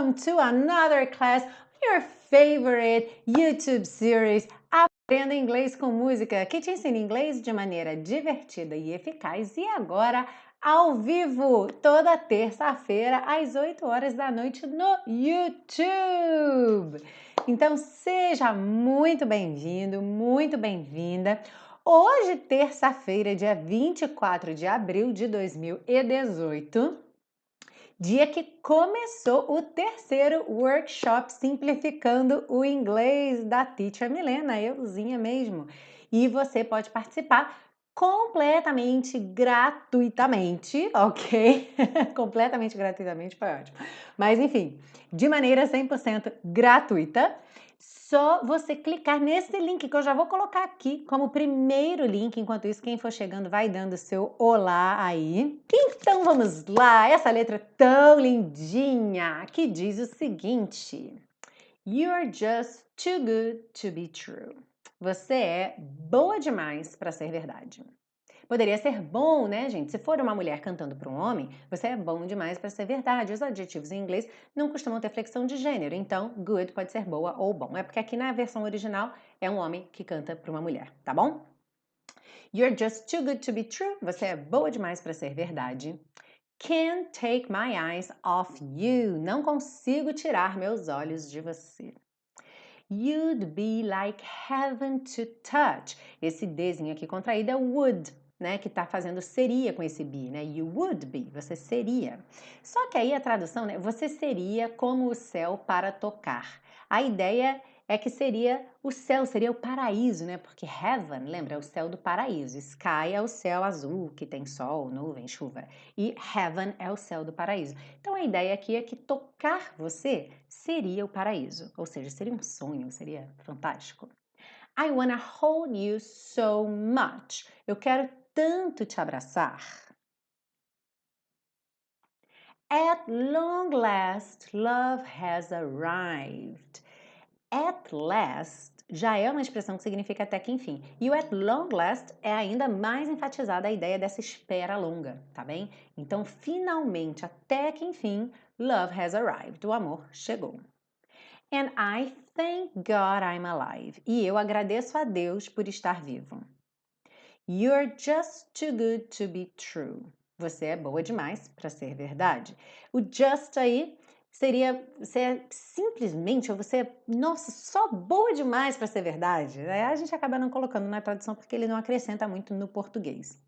welcome to another class of your favorite YouTube series, Aprenda Inglês com Música, que te ensina inglês de maneira divertida e eficaz, e agora ao vivo, toda terça-feira, às 8 horas da noite no YouTube. Então, seja muito bem-vindo, muito bem-vinda. Hoje, terça-feira, dia 24 de abril de 2018, dia que começou o terceiro workshop Simplificando o Inglês da Teacher Milena, euzinha mesmo. E você pode participar completamente gratuitamente, ok? Completamente gratuitamente foi ótimo. Mas enfim, de maneira 100% gratuita. Só você clicar nesse link que eu já vou colocar aqui como primeiro link. Enquanto isso, quem for chegando vai dando seu olá aí. Então vamos lá, essa letra tão lindinha que diz o seguinte: You're just too good to be true. Você é boa demais para ser verdade. Poderia ser bom, né, gente? Se for uma mulher cantando para um homem, você é bom demais para ser verdade. Os adjetivos em inglês não costumam ter flexão de gênero, então good pode ser boa ou bom. É porque aqui na versão original é um homem que canta para uma mulher, tá bom? You're just too good to be true. Você é boa demais para ser verdade. Can't take my eyes off you. Não consigo tirar meus olhos de você. You'd be like heaven to touch. Esse Dzinho aqui contraído é would, né? Que tá fazendo seria com esse be, né? You would be, você seria. Só que aí a tradução, né? Você seria como o céu para tocar. A ideia é que seria o céu, seria o paraíso, né? Porque heaven, lembra, é o céu do paraíso. Sky é o céu azul, que tem sol, nuvem, chuva. E heaven é o céu do paraíso. Então a ideia aqui é que tocar você seria o paraíso. Ou seja, seria um sonho, seria fantástico. I wanna hold you so much. Eu quero tanto te abraçar. At long last, love has arrived. At last já é uma expressão que significa até que enfim. E o at long last é ainda mais enfatizada a ideia dessa espera longa, tá bem? Então, finalmente, até que enfim, love has arrived. O amor chegou. And I thank God I'm alive. E eu agradeço a Deus por estar vivo. You're just too good to be true. Você é boa demais para ser verdade. O just aí seria você é simplesmente, ou você é, nossa, só boa demais para ser verdade. A gente acaba não colocando na tradução porque ele não acrescenta muito no português.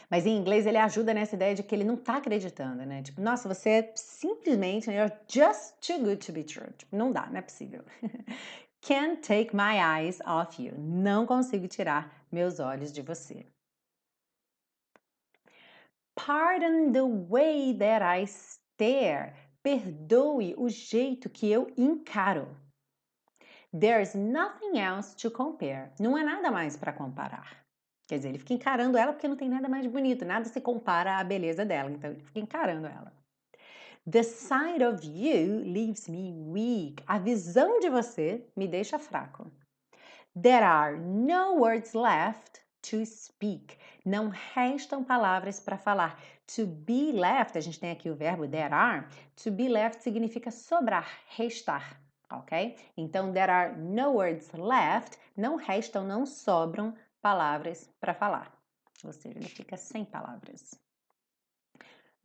Mas em inglês ele ajuda nessa ideia de que ele não tá acreditando, né? Tipo, nossa, você é simplesmente, you're just too good to be true. Tipo, não dá, não é possível. Can't take my eyes off you. Não consigo tirar meus olhos de você. Pardon the way that I stare. Perdoe o jeito que eu encaro. There's nothing else to compare. Não há nada mais para comparar. Quer dizer, ele fica encarando ela porque não tem nada mais bonito, nada se compara à beleza dela, então ele fica encarando ela. The sight of you leaves me weak. A visão de você me deixa fraco. There are no words left to speak. Não restam palavras para falar. To be left, a gente tem aqui o verbo there are. To be left significa sobrar, restar, ok? Então, there are no words left. Não restam, não sobram palavras para falar. Ou seja, ele fica sem palavras.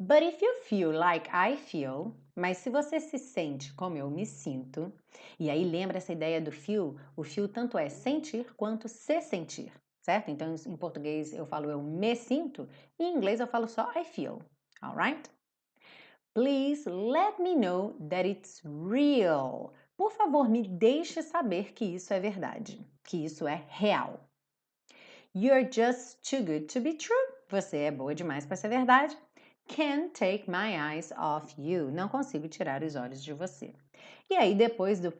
But if you feel like I feel, mas se você se sente como eu me sinto, e aí lembra essa ideia do feel, o feel tanto é sentir quanto se sentir, certo? Então em português eu falo eu me sinto, e em inglês eu falo só I feel, alright? Please let me know that it's real. Por favor, me deixe saber que isso é verdade, que isso é real. You're just too good to be true. Você é boa demais para ser verdade. Can't take my eyes off you. Não consigo tirar os olhos de você. E aí, depois do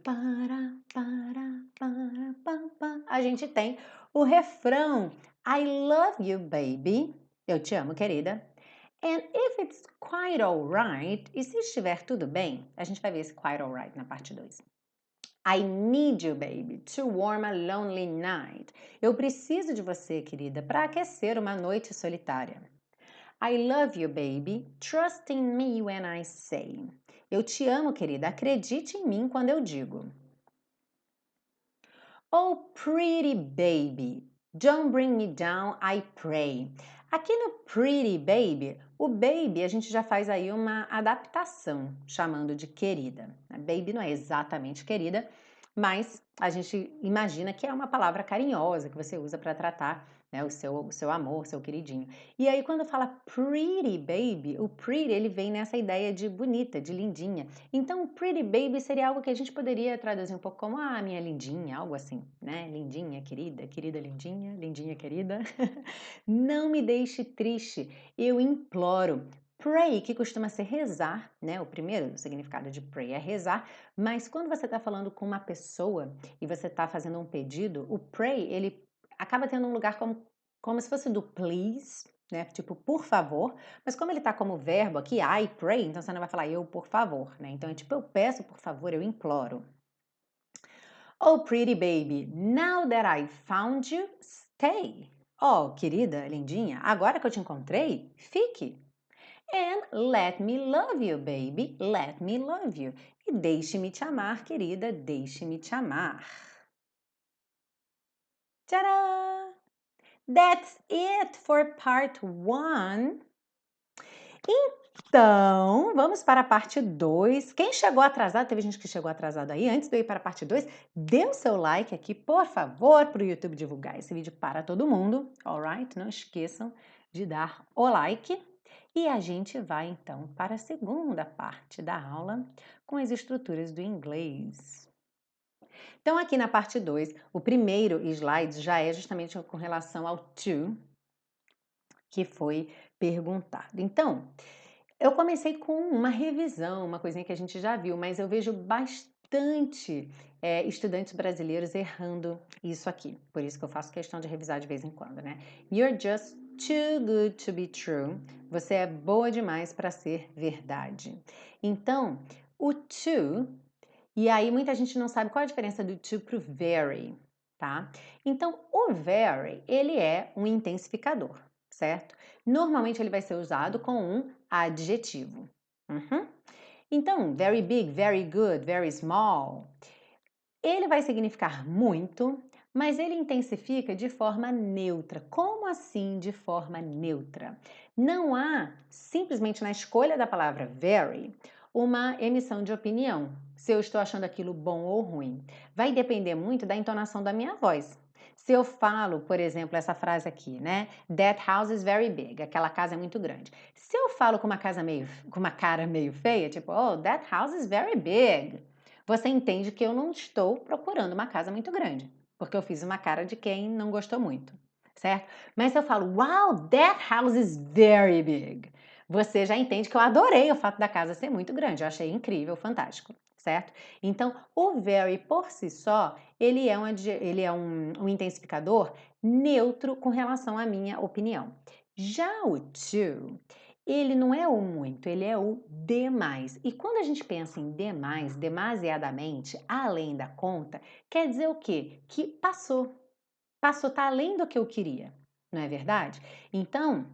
a gente tem o refrão I love you, baby. Eu te amo, querida. And if it's quite alright, e se estiver tudo bem, a gente vai ver esse quite alright na parte 2. I need you, baby, to warm a lonely night. Eu preciso de você, querida, para aquecer uma noite solitária. I love you, baby. Trust in me when I say. Eu te amo, querida. Acredite em mim quando eu digo. Oh, pretty baby, don't bring me down, I pray. Aqui no pretty baby, o baby a gente já faz aí uma adaptação, chamando de querida. Baby não é exatamente querida, mas a gente imagina que é uma palavra carinhosa que você usa para tratar, né, o seu amor, seu queridinho. E aí quando fala pretty baby, o pretty ele vem nessa ideia de bonita, de lindinha. Então, pretty baby seria algo que a gente poderia traduzir um pouco como minha lindinha, algo assim, né? Lindinha, querida, querida lindinha, lindinha querida. Não me deixe triste, eu imploro. Pray, que costuma ser rezar, né? O primeiro significado de pray é rezar, mas quando você está falando com uma pessoa e você está fazendo um pedido, o pray, ele acaba tendo um lugar como se fosse do please, né? Tipo, por favor, mas como ele está como verbo aqui, I pray, então você não vai falar eu por favor, né? Então é tipo, eu peço por favor, eu imploro. Oh, pretty baby, now that I found you, stay. Oh, querida, lindinha, agora que eu te encontrei, fique. And let me love you, baby, let me love you. E deixe-me te amar, querida, deixe-me te amar. Tcharam! That's it for part 1. Então, vamos para a parte 2. Quem chegou atrasado, teve gente que chegou atrasado aí, antes de eu ir para a parte 2, dê o seu like aqui, por favor, para o YouTube divulgar esse vídeo para todo mundo, alright? Não esqueçam de dar o like. E a gente vai então para a segunda parte da aula com as estruturas do inglês. Então, aqui na parte 2, o primeiro slide já é justamente com relação ao to, que foi perguntado. Então, eu comecei com uma revisão, uma coisinha que a gente já viu, mas eu vejo bastante estudantes brasileiros errando isso aqui. Por isso que eu faço questão de revisar de vez em quando, né? You're just too good to be true. Você é boa demais para ser verdade. Então, o to, e aí muita gente não sabe qual a diferença do to pro very, tá? Então, o very, ele é um intensificador, certo? Normalmente ele vai ser usado com um adjetivo. Então, very big, very good, very small. Ele vai significar muito, mas ele intensifica de forma neutra. Como assim de forma neutra? Não há, simplesmente na escolha da palavra very, uma emissão de opinião, se eu estou achando aquilo bom ou ruim. Vai depender muito da entonação da minha voz. Se eu falo, por exemplo, essa frase aqui, né? That house is very big. Aquela casa é muito grande. Se eu falo com uma cara meio feia, tipo, oh, that house is very big. Você entende que eu não estou procurando uma casa muito grande, porque eu fiz uma cara de quem não gostou muito, certo? Mas se eu falo, wow, that house is very big, você já entende que eu adorei o fato da casa ser muito grande, eu achei incrível, fantástico, certo? Então, o very por si só, ele é um intensificador neutro com relação à minha opinião. Já o to, ele não é o muito, ele é o demais. E quando a gente pensa em demais, demasiadamente, além da conta, quer dizer o quê? Que passou. Passou, tá além do que eu queria, não é verdade? Então,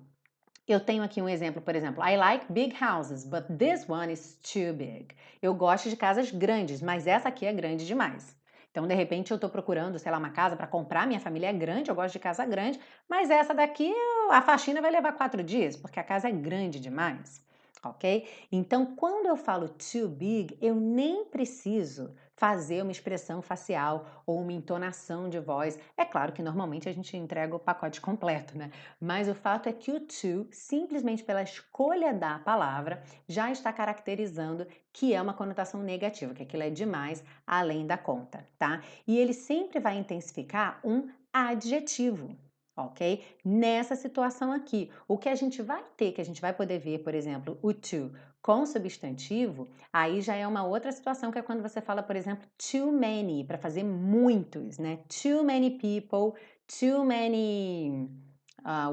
eu tenho aqui um exemplo, por exemplo, I like big houses, but this one is too big. Eu gosto de casas grandes, mas essa aqui é grande demais. Então, de repente, eu estou procurando, sei lá, uma casa para comprar, minha família é grande, eu gosto de casa grande, mas essa daqui, a faxina vai levar 4 dias, porque a casa é grande demais, ok? Então, quando eu falo too big, eu nem preciso fazer uma expressão facial ou uma entonação de voz. É claro que normalmente a gente entrega o pacote completo, né? Mas o fato é que o to, simplesmente pela escolha da palavra, já está caracterizando que é uma conotação negativa, que aquilo é demais além da conta, tá? E ele sempre vai intensificar um adjetivo, ok? Nessa situação aqui, o que a gente vai ter, que a gente vai poder ver, por exemplo, o to com substantivo, aí já é uma outra situação que é quando você fala, por exemplo, too many, para fazer muitos, né? Too many people, too many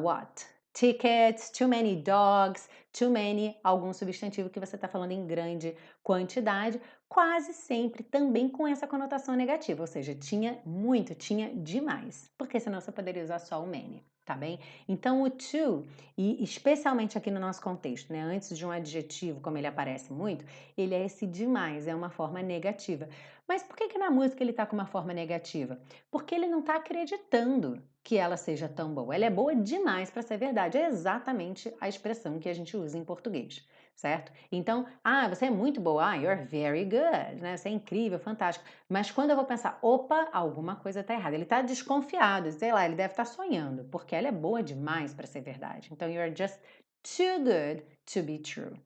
what? Tickets, too many dogs, too many, algum substantivo que você está falando em grande quantidade, quase sempre também com essa conotação negativa, ou seja, tinha muito, tinha demais, porque senão você poderia usar só o many, tá bem? Então o to, e especialmente aqui no nosso contexto, né, antes de um adjetivo, como ele aparece muito, ele é esse demais, é uma forma negativa. Mas por que que na música ele tá com uma forma negativa? Porque ele não tá acreditando que ela seja tão boa. Ela é boa demais para ser verdade. É exatamente a expressão que a gente usa em português, certo? Então, você é muito boa, you're very good, né? Você é incrível, fantástico. Mas quando eu vou pensar, opa, alguma coisa está errada. Ele está desconfiado, sei lá, ele deve estar sonhando, porque ela é boa demais para ser verdade. Então, you're just too good to be true.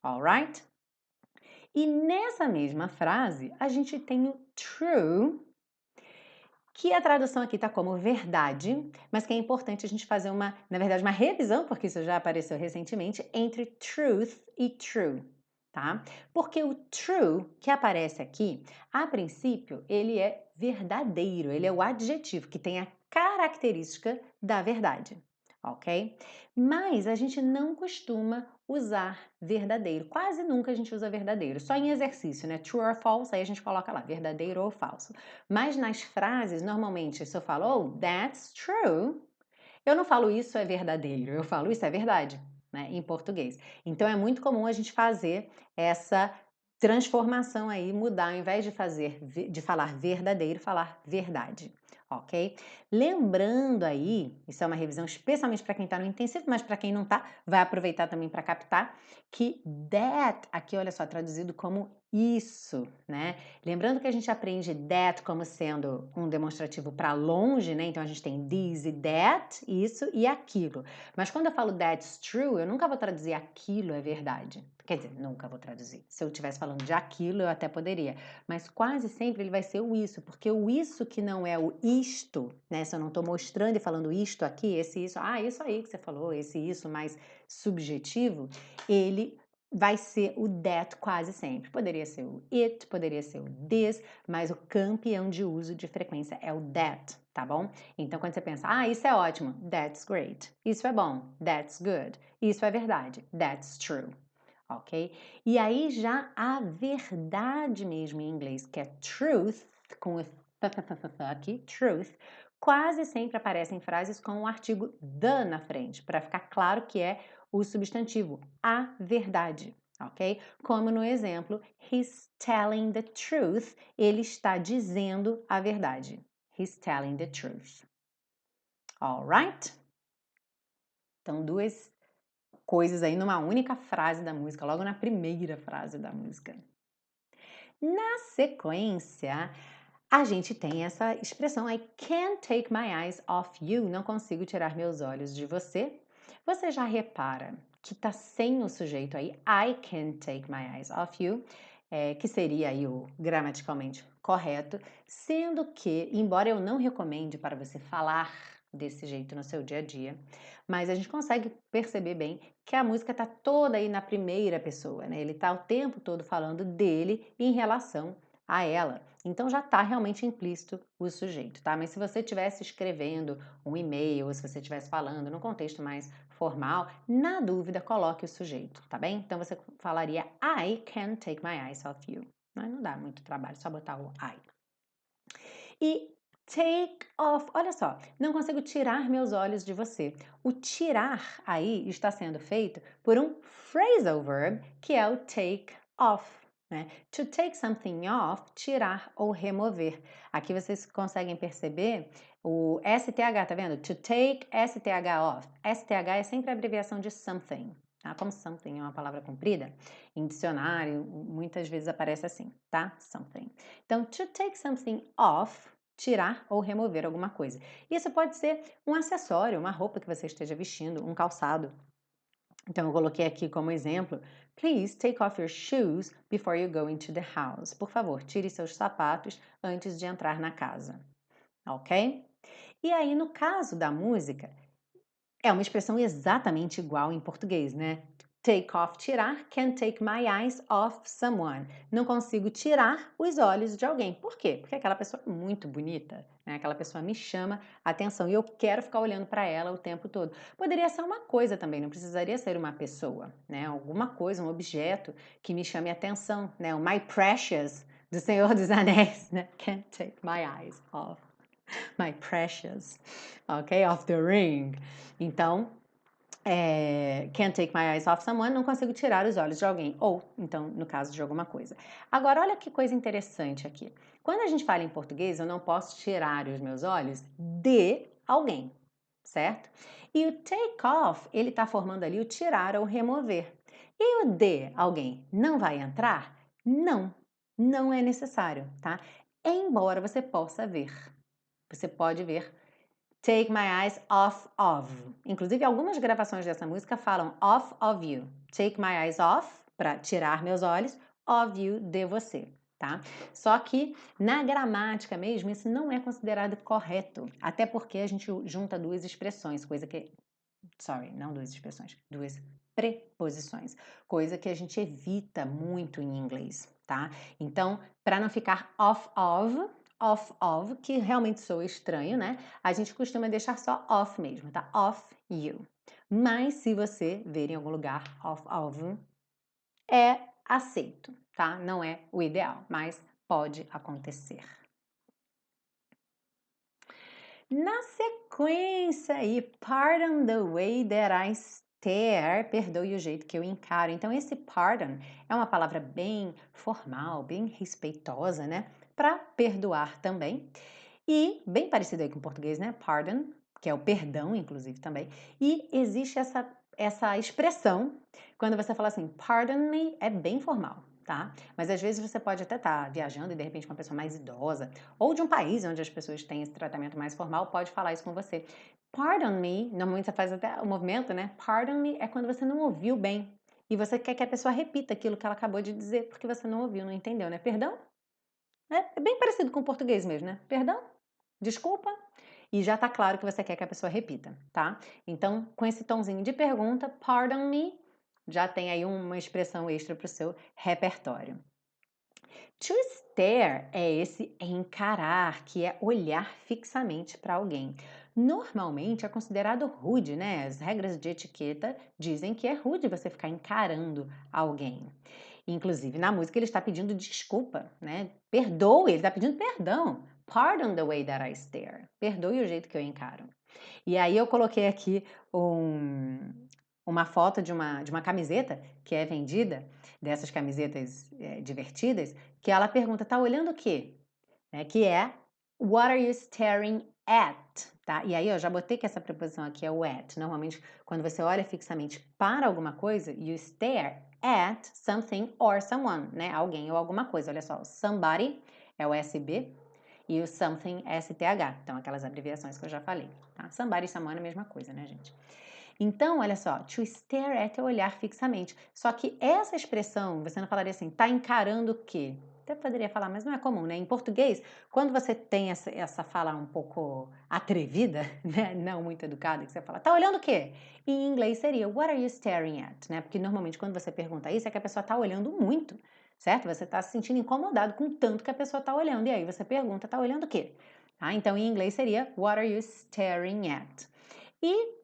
Alright? E nessa mesma frase, a gente tem o true, que a tradução aqui está como verdade, mas que é importante a gente fazer na verdade, uma revisão, porque isso já apareceu recentemente, entre truth e true, tá? Porque o true que aparece aqui, a princípio, ele é verdadeiro, ele é o adjetivo que tem a característica da verdade, ok? Mas a gente não costuma usar verdadeiro, quase nunca a gente usa verdadeiro, só em exercício, né? True or false, aí a gente coloca lá, verdadeiro ou falso. Mas nas frases, normalmente, se eu falo, oh, that's true, eu não falo isso é verdadeiro, eu falo isso é verdade, né, em português. Então é muito comum a gente fazer essa transformação aí, mudar, ao invés de falar verdadeiro, falar verdade, ok? Lembrando aí, isso é uma revisão especialmente para quem está no intensivo, mas para quem não está, vai aproveitar também para captar, que that, aqui olha só, traduzido como isso, né? Lembrando que a gente aprende that como sendo um demonstrativo para longe, né? Então a gente tem this e that, isso e aquilo. Mas quando eu falo that's true, eu nunca vou traduzir aquilo é verdade. Quer dizer, nunca vou traduzir. Se eu estivesse falando de aquilo, eu até poderia. Mas quase sempre ele vai ser o isso, porque o isso que não é o isto, né? Se eu não estou mostrando e falando isto aqui, esse isso, isso aí que você falou, esse isso mais subjetivo, ele vai ser o that quase sempre. Poderia ser o it, poderia ser o this, mas o campeão de uso de frequência é o that, tá bom? Então, quando você pensa, isso é ótimo, that's great. Isso é bom, that's good. Isso é verdade, that's true. Ok? E aí já a verdade mesmo em inglês, que é truth, com o aqui, truth, quase sempre aparece em frases com o artigo the na frente, para ficar claro que é o substantivo, a verdade, ok? Como no exemplo, he's telling the truth, ele está dizendo a verdade. He's telling the truth. Alright? Então, duas coisas aí numa única frase da música, logo na primeira frase da música. Na sequência, a gente tem essa expressão I can't take my eyes off you, não consigo tirar meus olhos de você. Você já repara que tá sem o sujeito aí, I can't take my eyes off you, que seria aí o gramaticalmente correto, sendo que, embora eu não recomende para você falar desse jeito no seu dia a dia, mas a gente consegue perceber bem que a música está toda aí na primeira pessoa, né? Ele está o tempo todo falando dele em relação a ela. Então já está realmente implícito o sujeito, tá? Mas se você estivesse escrevendo um e-mail, ou se você estivesse falando num contexto mais formal, na dúvida coloque o sujeito, tá bem? Então você falaria I can't take my eyes off you. Mas não dá muito trabalho, só botar o I. E take off, olha só, não consigo tirar meus olhos de você. O tirar aí está sendo feito por um phrasal verb, que é o take off. Né? To take something off, tirar ou remover. Aqui vocês conseguem perceber o STH, tá vendo? To take STH off. STH é sempre a abreviação de something. Tá? Como something é uma palavra comprida, em dicionário muitas vezes aparece assim, tá? Something. Então, to take something off, tirar ou remover alguma coisa. Isso pode ser um acessório, uma roupa que você esteja vestindo, um calçado. Então, eu coloquei aqui como exemplo, please take off your shoes before you go into the house. Por favor, tire seus sapatos antes de entrar na casa. Ok? E aí, no caso da música, é uma expressão exatamente igual em português, né? take off, tirar. Can't take my eyes off someone. Não consigo tirar os olhos de alguém. Por quê? Porque aquela pessoa é muito bonita, né? Aquela pessoa me chama a atenção e eu quero ficar olhando para ela o tempo todo. Poderia ser uma coisa também, não precisaria ser uma pessoa, né? Alguma coisa, um objeto que me chame a atenção, né? O My Precious do Senhor dos Anéis, né? Can't take my eyes off my precious, ok? Off the ring. Então, can't take my eyes off someone, não consigo tirar os olhos de alguém, ou, então, no caso de alguma coisa. Agora, olha que coisa interessante aqui. Quando a gente fala em português, eu não posso tirar os meus olhos de alguém, certo? E o take off, ele está formando ali o tirar ou remover. E o de alguém não vai entrar? Não, não é necessário, tá? Embora você possa ver. Você pode ver Take My Eyes Off of. Inclusive, algumas gravações dessa música falam off of you. Take my eyes off, para tirar meus olhos, of you, de você, tá? Só que, na gramática mesmo, isso não é considerado correto. Até porque a gente junta duas expressões, coisa que... Sorry, não duas expressões, duas preposições. Coisa que a gente evita muito em inglês, tá? Então, para não ficar off of, que realmente soa estranho, né? A gente costuma deixar só off mesmo, tá? Off you. Mas se você ver em algum lugar off of, é aceito, tá? Não é o ideal, mas pode acontecer. Na sequência aí, pardon the way that I stare, perdoe o jeito que eu encaro. Então, esse pardon é uma palavra bem formal, bem respeitosa, né? Para perdoar também. E bem parecido aí com o português, né? Pardon, que é o perdão, inclusive, também. E existe essa expressão, quando você fala assim, pardon me, é bem formal, tá? Mas às vezes você pode até estar viajando e de repente uma pessoa mais idosa, ou de um país onde as pessoas têm esse tratamento mais formal, pode falar isso com você. Pardon me, normalmente você faz até o movimento, né? Pardon me é quando você não ouviu bem. E você quer que a pessoa repita aquilo que ela acabou de dizer, porque você não ouviu, não entendeu, né? Perdão? É bem parecido com o português mesmo, né? Perdão? Desculpa? E já tá claro que você quer que a pessoa repita, tá? Então, com esse tomzinho de pergunta, pardon me, já tem aí uma expressão extra para o seu repertório. To stare é esse encarar, que é olhar fixamente para alguém. Normalmente é considerado rude, né? As regras de etiqueta dizem que é rude você ficar encarando alguém. Inclusive, na música ele está pedindo desculpa, né? Perdoe, ele está pedindo perdão. Pardon the way that I stare. Perdoe o jeito que eu encaro. E aí eu coloquei aqui uma foto de uma camiseta que é vendida, dessas camisetas divertidas, que ela pergunta, tá olhando o quê? Que é, what are you staring at? Tá? E aí eu já botei que essa preposição aqui é o at. Normalmente, quando você olha fixamente para alguma coisa, you stare at something or someone, né? Alguém ou alguma coisa. Olha só, somebody é o SB e o something é STH. Então, aquelas abreviações que eu já falei. Tá? Somebody e someone é a mesma coisa, né, gente? Então, olha só, to stare at é olhar fixamente. Só que essa expressão, você não falaria assim, tá encarando o quê? Até poderia falar, mas não é comum, né? Em português, quando você tem essa fala um pouco atrevida, né? Não muito educada, que você fala, tá olhando o quê? Em inglês seria, what are you staring at? Né? Porque normalmente quando você pergunta isso, é que a pessoa tá olhando muito, certo? Você tá se sentindo incomodado com o tanto que a pessoa tá olhando. E aí você pergunta, tá olhando o quê? Tá? Então, em inglês seria, what are you staring at? E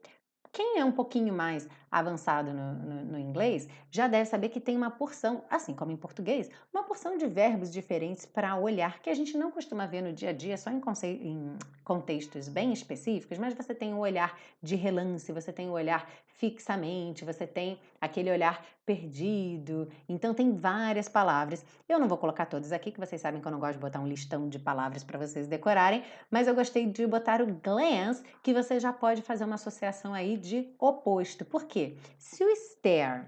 quem é um pouquinho mais avançado no inglês já deve saber que tem uma porção, assim como em português, uma porção de verbos diferentes para olhar que a gente não costuma ver no dia a dia, só em contextos bem específicos, mas você tem o olhar de relance, você tem o olhar fixamente, você tem aquele olhar perdido, então tem várias palavras. Eu não vou colocar todas aqui, que vocês sabem que eu não gosto de botar um listão de palavras para vocês decorarem, mas eu gostei de botar o glance, que você já pode fazer uma associação aí de oposto. Por quê? Se o stare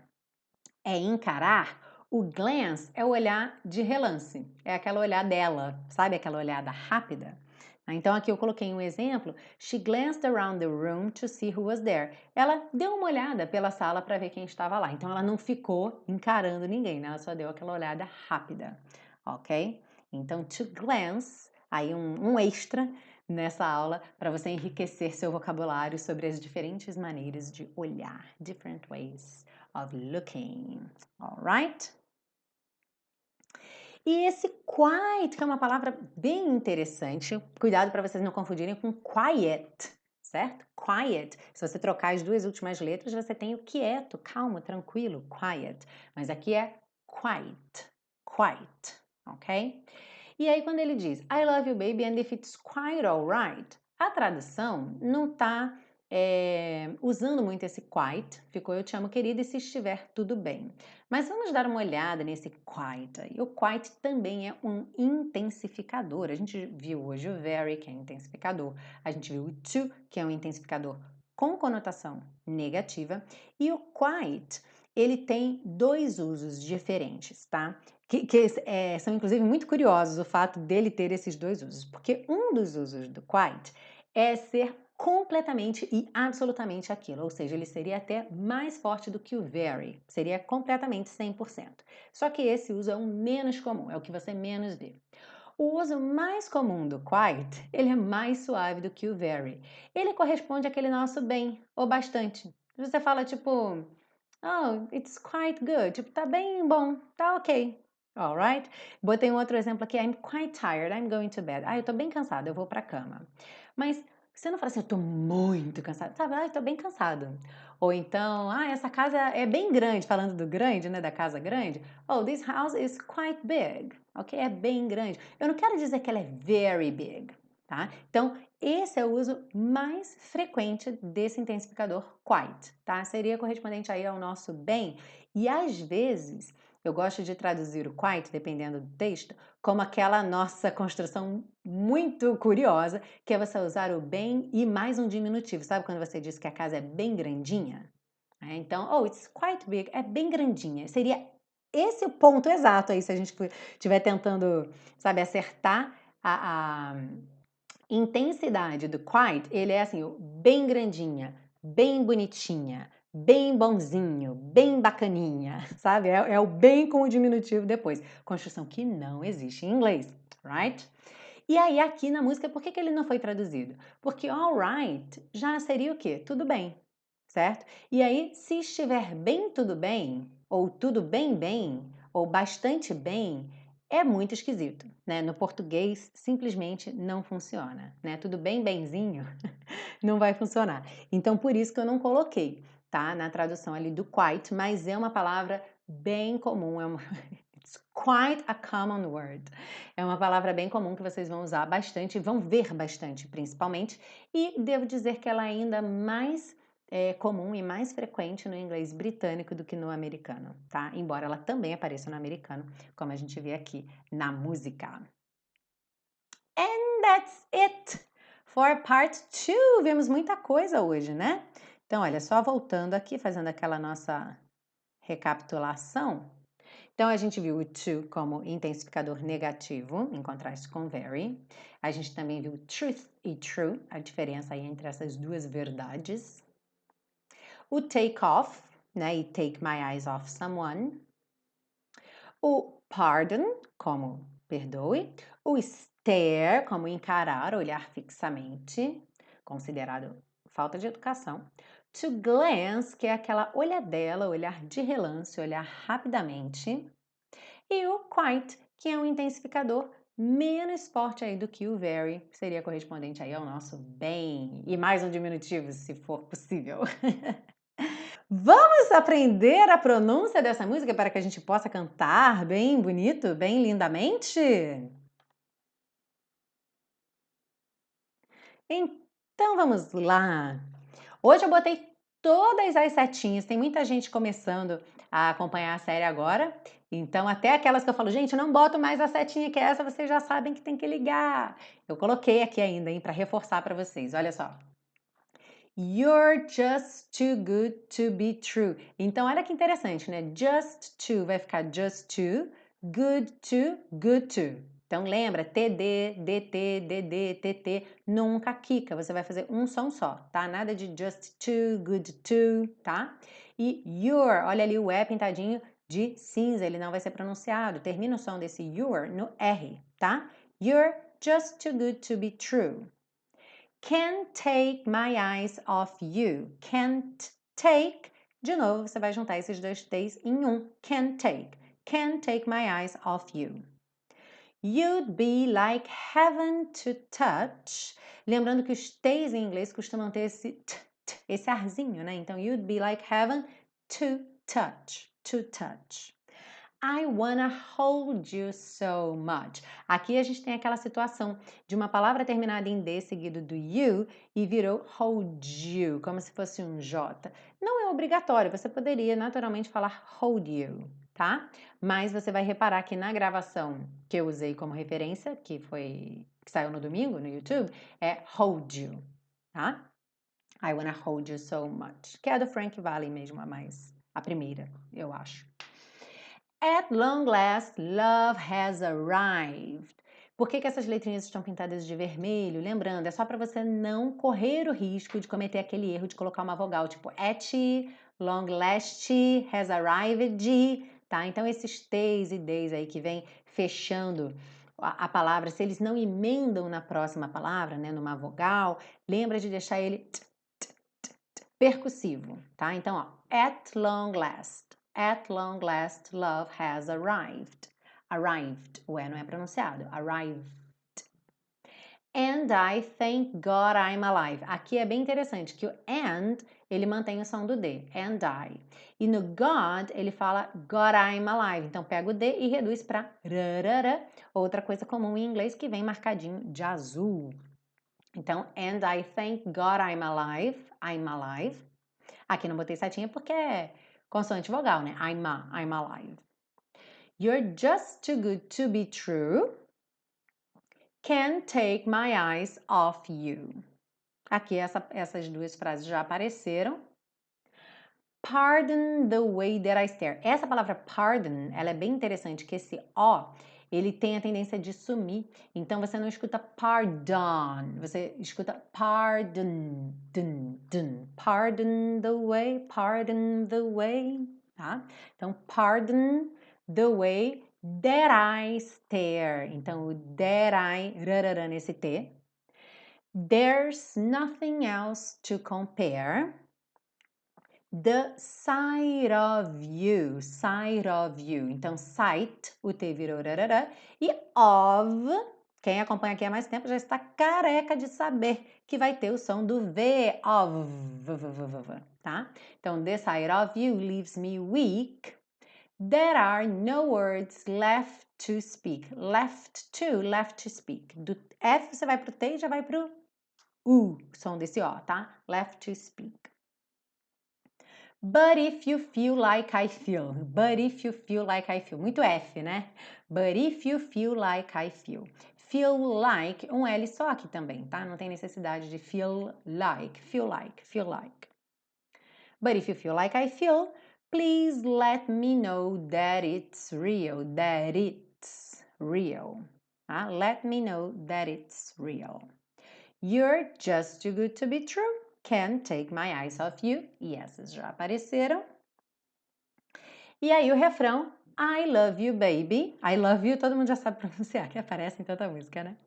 é encarar, o glance é o olhar de relance, é aquela olhadela, sabe aquela olhada rápida? Então aqui eu coloquei um exemplo, she glanced around the room to see who was there. Ela deu uma olhada pela sala para ver quem estava lá. Então ela não ficou encarando ninguém, né? Ela só deu aquela olhada rápida, ok? Então to glance, aí um extra nessa aula para você enriquecer seu vocabulário sobre as diferentes maneiras de olhar, different ways of looking. Alright? E esse quiet, que é uma palavra bem interessante, cuidado para vocês não confundirem com quiet, certo? Quiet. Se você trocar as duas últimas letras, você tem o quieto, calmo, tranquilo, quiet. Mas aqui é quiet, quiet, ok? E aí quando ele diz I love you baby and if it's quite alright, a tradução não está usando muito esse quite, ficou eu te amo querida e se estiver tudo bem. Mas vamos dar uma olhada nesse quite aí. O quite também é um intensificador. A gente viu hoje o very, que é intensificador. A gente viu o to, que é um intensificador com conotação negativa. E o quite, ele tem dois usos diferentes, tá? São inclusive muito curiosos o fato dele ter esses dois usos, porque um dos usos do quite é ser completamente e absolutamente aquilo, ou seja, ele seria até mais forte do que o very, seria completamente 100%. Só que esse uso é o menos comum, é o que você menos vê. O uso mais comum do quite, ele é mais suave do que o very. Ele corresponde àquele nosso bem, ou bastante. Você fala tipo, oh, it's quite good, tipo, tá bem bom, tá ok. Alright? Botei um outro exemplo aqui, I'm quite tired, I'm going to bed. Ah, eu tô bem cansada, eu vou pra cama. Mas você não fala assim, eu tô muito cansada, sabe? Ah, eu tô bem cansado. Ou então, ah, essa casa é bem grande, falando do grande, né, da casa grande. Oh, this house is quite big, ok? É bem grande. Eu não quero dizer que ela é very big, tá? Então, esse é o uso mais frequente desse intensificador quite, tá? Seria correspondente aí ao nosso bem. E às vezes, eu gosto de traduzir o quite, dependendo do texto, como aquela nossa construção muito curiosa, que é você usar o bem e mais um diminutivo. Sabe quando você diz que a casa é bem grandinha? Então, oh, it's quite big, é bem grandinha. Seria esse o ponto exato aí, se a gente estiver tentando, sabe, acertar a intensidade do quite, ele é assim, bem grandinha, bem bonitinha, bem bonzinho, bem bacaninha, sabe? É o bem com o diminutivo depois. Construção que não existe em inglês, right? E aí aqui na música, por que ele não foi traduzido? Porque alright já seria o quê? Tudo bem, certo? E aí, se estiver bem tudo bem, ou tudo bem bem, ou bastante bem, é muito esquisito, né? No português simplesmente não funciona, né? Tudo bem benzinho não vai funcionar. Então por isso que eu não coloquei, tá? Na tradução ali do quite, mas é uma palavra bem comum, It's quite a common word. É uma palavra bem comum que vocês vão usar bastante, vão ver bastante principalmente, e devo dizer que ela é ainda mais comum e mais frequente no inglês britânico do que no americano, tá? Embora ela também apareça no americano, como a gente vê aqui na música. And that's it for part 2. Vimos muita coisa hoje, né? Então, olha, só voltando aqui, fazendo aquela nossa recapitulação. Então, a gente viu o to como intensificador negativo, em contraste com very. A gente também viu truth e true, a diferença aí entre essas duas verdades. O take off, né, e take my eyes off someone. O pardon, como perdoe. O stare, como encarar, olhar fixamente, considerado falta de educação. To glance, que é aquela olhadela, olhar de relance, olhar rapidamente. E o quite, que é um intensificador menos forte aí do que o very, que seria correspondente aí ao nosso bem. E mais um diminutivo, se for possível. Vamos aprender a pronúncia dessa música para que a gente possa cantar bem bonito, bem lindamente? Então vamos lá! Hoje eu botei todas as setinhas, tem muita gente começando a acompanhar a série agora, então até aquelas que eu falo, gente, não boto mais a setinha que essa, vocês já sabem que tem que ligar. Eu coloquei aqui ainda, hein, para reforçar para vocês, olha só. You're just too good to be true. Então, olha que interessante, né? Just to vai ficar just to, good to, good to. Então, lembra, TD, DT, DD, TT, nunca quica. Você vai fazer um som só, tá? Nada de just to, good to, tá? E your, olha ali o E pintadinho de cinza, ele não vai ser pronunciado. Termina o som desse your no R, tá? You're just too good to be true. Can't take my eyes off you. Can't take, De novo, você vai juntar esses dois T's em um. Can't take my eyes off you. You'd be like heaven to touch. Lembrando que os T's em inglês costumam ter esse arzinho, né? Então, you'd be like heaven to touch. To touch. I wanna hold you so much. Aqui a gente tem aquela situação de uma palavra terminada em D seguido do you e virou hold you, como se fosse um J. Não é obrigatório, você poderia naturalmente falar hold you, tá? Mas você vai reparar que na gravação que eu usei como referência, que saiu no domingo no YouTube, é hold you, tá? I wanna hold you so much, que é a do Frank Valli mesmo, a primeira, eu acho. At long last, love has arrived. Por que essas letrinhas estão pintadas de vermelho? Lembrando, é só para você não correr o risco de cometer aquele erro de colocar uma vogal, tipo at, long last, has arrived, tá? Então, esses T's e D's aí que vem fechando a palavra, se eles não emendam na próxima palavra, né, numa vogal, lembra de deixar ele percussivo, tá? Então, ó, at long last. At long last, love has arrived. Arrived. O E não é pronunciado. Arrived. And I thank God I'm alive. Aqui é bem interessante que o and, ele mantém o som do D. And I. E no God, ele fala God I'm alive. Então, pega o D e reduz para rarara. Outra coisa comum em inglês que vem marcadinho de azul. Então, and I thank God I'm alive. I'm alive. Aqui não botei setinha porque é consoante vogal, né? I'm alive. You're just too good to be true. Can't take my eyes off you. Aqui essas duas frases já apareceram. Pardon the way that I stare. Essa palavra pardon, ela é bem interessante, que esse O, ele tem a tendência de sumir. Então, você não escuta pardon, você escuta pardon, dun, dun. Pardon the way, tá? Então, pardon the way that I stare. Então, o that I, rarará nesse T. There's nothing else to compare. The sight of you, sight of you. Então, sight, o T virou rarará. E of, quem acompanha aqui há mais tempo já está careca de saber que vai ter o som do V, of, tá? Então, the sight of you leaves me weak. There are no words left to speak. Left to speak. Do F você vai pro T e já vai pro U, o som desse O, tá? Left to speak. But if you feel like I feel. But if you feel like I feel. Muito F, né? But if you feel like I feel. Feel like, um L só aqui também, tá? Não tem necessidade de feel like. Feel like, feel like. But if you feel like I feel, please let me know that it's real. That it's real. Tá? Let me know that it's real. You're just too good to be true. Can't take my eyes off you. E essas já apareceram. E aí o refrão, I love you, baby. I love you, todo mundo já sabe pronunciar, que aparece em tanta música, né?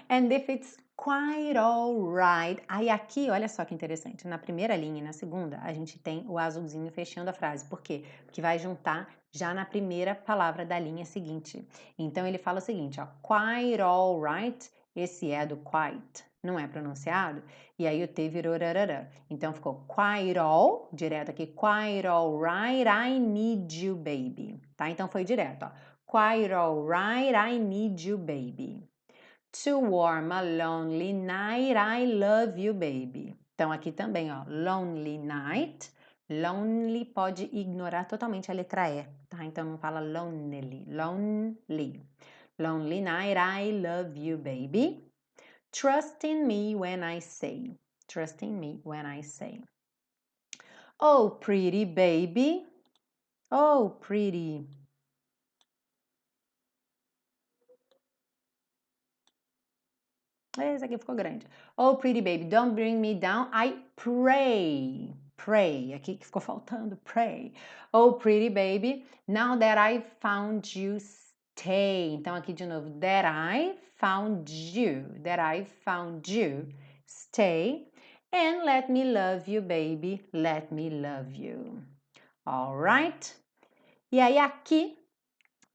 And if it's quite alright. Aí aqui, olha só que interessante, na primeira linha e na segunda, a gente tem o azulzinho fechando a frase. Por quê? Porque vai juntar já na primeira palavra da linha seguinte. Então, ele fala o seguinte, ó, quite alright, esse é do quite, não é pronunciado, e aí o T virou rarará. Então, ficou quite all, direto aqui, quite alright, I need you, baby. Tá? Então, foi direto, ó. Quite alright, I need you, baby. To warm a lonely night, I love you, baby. Então, aqui também, ó, lonely night. Lonely pode ignorar totalmente a letra E, tá? Então, não fala lonely, lonely. Lonely night, I love you, baby. Trust in me when I say. Trust in me when I say. Oh, pretty baby. Oh, pretty. Esse aqui ficou grande. Oh, pretty baby, don't bring me down, I pray. Pray. Aqui que ficou faltando, pray. Oh, pretty baby, now that I've found you, stay. Então, aqui de novo, that I found you. That I found you, stay. And let me love you, baby, let me love you. Alright? E aí aqui,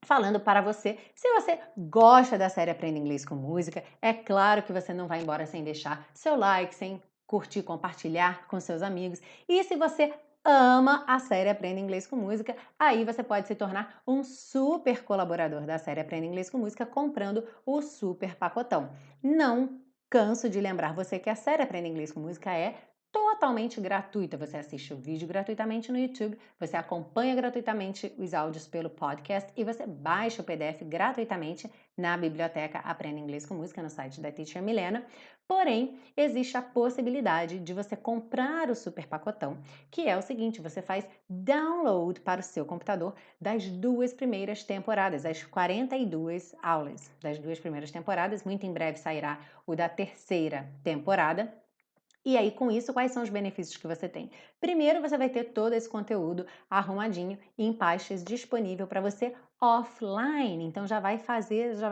falando para você, se você gosta da série Aprenda Inglês com Música, é claro que você não vai embora sem deixar seu like, sem curtir, compartilhar com seus amigos. E se você ama a série Aprenda Inglês com Música, aí você pode se tornar um super colaborador da série Aprenda Inglês com Música comprando o super pacotão. Não canso de lembrar você que a série Aprenda Inglês com Música é totalmente gratuita. Você assiste o vídeo gratuitamente no YouTube, você acompanha gratuitamente os áudios pelo podcast e você baixa o PDF gratuitamente na biblioteca Aprenda Inglês com Música no site da Teacher Milena. Porém, existe a possibilidade de você comprar o super pacotão, que é o seguinte, você faz download para o seu computador das 2 primeiras temporadas, as 42 aulas das 2 primeiras temporadas. Muito em breve sairá o da terceira temporada. E aí, com isso, quais são os benefícios que você tem? Primeiro, você vai ter todo esse conteúdo arrumadinho em pastas disponível para você offline. Então, já vai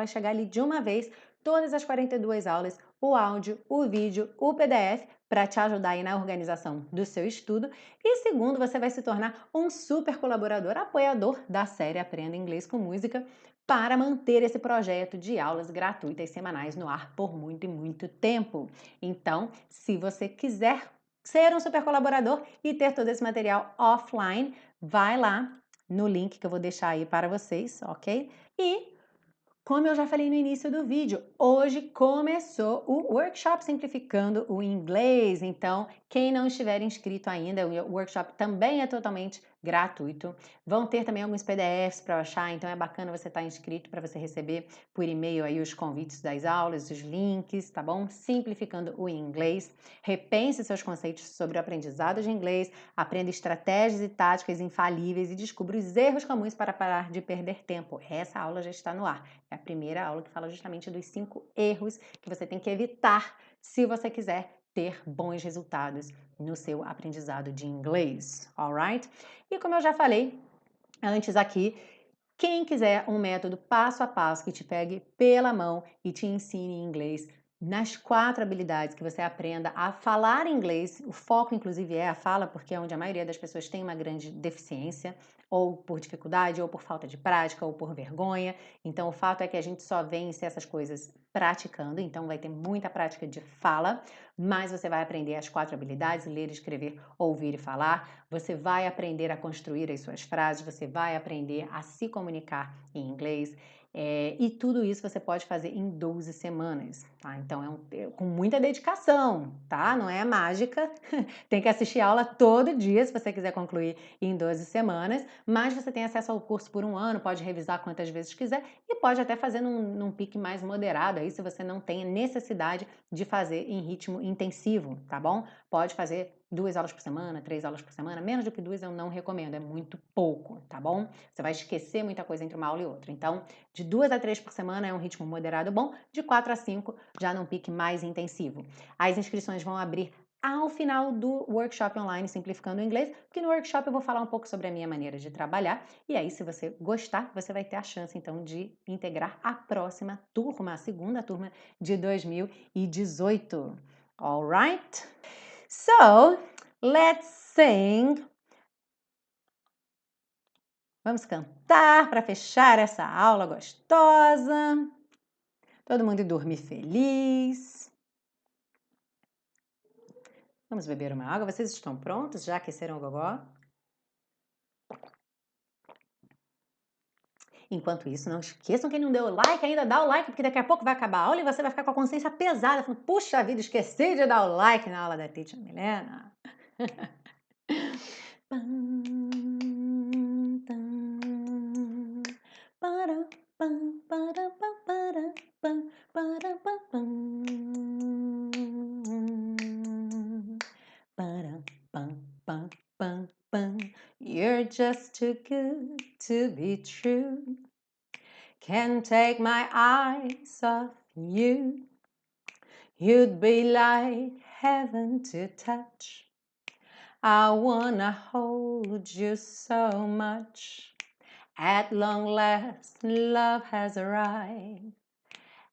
chegar ali de uma vez todas as 42 aulas, o áudio, o vídeo, o PDF, para te ajudar aí na organização do seu estudo. E segundo, você vai se tornar um super colaborador, apoiador da série Aprenda Inglês com Música, para manter esse projeto de aulas gratuitas semanais no ar por muito e muito tempo. Então, se você quiser ser um super colaborador e ter todo esse material offline, vai lá no link que eu vou deixar aí para vocês, ok? E como eu já falei no início do vídeo, hoje começou o workshop Simplificando o Inglês. Então, quem não estiver inscrito ainda, o workshop também é totalmente gratuito. Vão ter também alguns PDFs para achar, então é bacana você estar inscrito para você receber por e-mail aí os convites das aulas, os links, tá bom? Simplificando o Inglês. Repense seus conceitos sobre o aprendizado de inglês, aprenda estratégias e táticas infalíveis e descubra os erros comuns para parar de perder tempo. Essa aula já está no ar. É a primeira aula que fala justamente dos 5 erros que você tem que evitar se você quiser ter bons resultados no seu aprendizado de inglês, alright? E como eu já falei antes aqui, quem quiser um método passo a passo que te pegue pela mão e te ensine inglês nas 4 habilidades que você aprenda a falar inglês, o foco inclusive é a fala, porque é onde a maioria das pessoas tem uma grande deficiência, ou por dificuldade, ou por falta de prática, ou por vergonha. Então o fato é que a gente só vence essas coisas praticando, então vai ter muita prática de fala, mas você vai aprender as 4 habilidades, ler, escrever, ouvir e falar. Você vai aprender a construir as suas frases, você vai aprender a se comunicar em inglês. E tudo isso você pode fazer em 12 semanas, tá? Então com muita dedicação, tá? Não é mágica. Tem que assistir aula todo dia se você quiser concluir em 12 semanas, mas você tem acesso ao curso por um ano, pode revisar quantas vezes quiser e pode até fazer num pique mais moderado aí se você não tem necessidade de fazer em ritmo intensivo, tá bom? Pode fazer 2 aulas por semana, 3 aulas por semana, menos do que 2 eu não recomendo, é muito pouco, tá bom? Você vai esquecer muita coisa entre uma aula e outra. Então, de 2 a 3 por semana é um ritmo moderado bom, de 4 a 5 já num pique mais intensivo. As inscrições vão abrir ao final do workshop online Simplificando o Inglês, porque no workshop eu vou falar um pouco sobre a minha maneira de trabalhar, e aí se você gostar, você vai ter a chance então de integrar a próxima turma, a segunda turma de 2018. Alright? So, let's sing. Vamos cantar para fechar essa aula gostosa. Todo mundo dormir feliz. Vamos beber uma água. Vocês estão prontos? Já aqueceram o gogó? Enquanto isso, não esqueçam quem não deu o like, ainda dá o like, porque daqui a pouco vai acabar a aula e você vai ficar com a consciência pesada, falando, puxa vida, esqueci de dar o like na aula da Teacher Milena. You're just too good to be true. Can't take my eyes off you. You'd be like heaven to touch. I wanna hold you so much. At long last, love has arrived.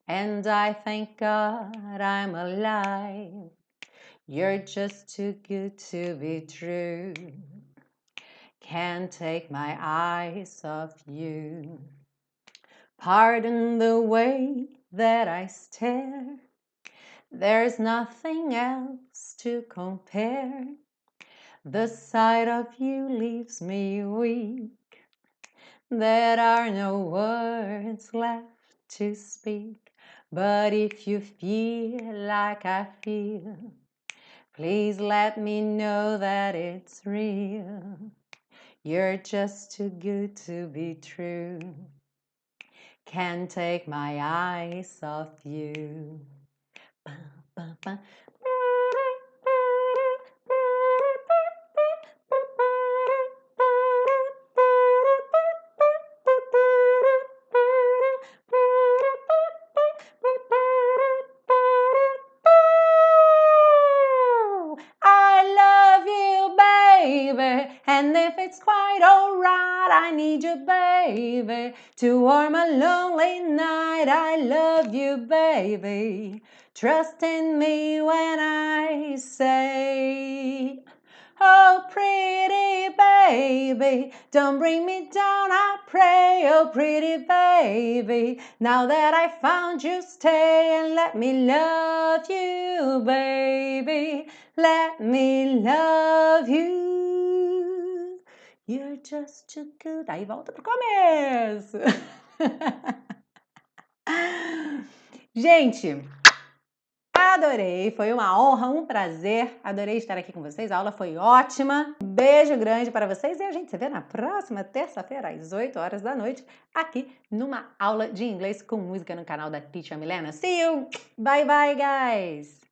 And I thank God I'm alive. You're just too good to be true. Can't take my eyes off you. Pardon the way that I stare. There's nothing else to compare. The sight of you leaves me weak. There are no words left to speak. But if you feel like I feel, please let me know that it's real. You're just too good to be true. Can't take my eyes off you. And if it's quite alright, I need you, baby, to warm a lonely night. I love you, baby. Trust in me when I say, oh, pretty baby, don't bring me down, I pray. Oh, pretty baby, now that I found you, stay and let me love you, baby. Let me love you. You're just too good. Aí volta pro começo. Gente, adorei. Foi uma honra, um prazer. Adorei estar aqui com vocês. A aula foi ótima. Um beijo grande para vocês e a gente se vê na próxima terça-feira às 8 horas da noite aqui numa aula de inglês com música no canal da Teacher Milena. See you. Bye bye, guys.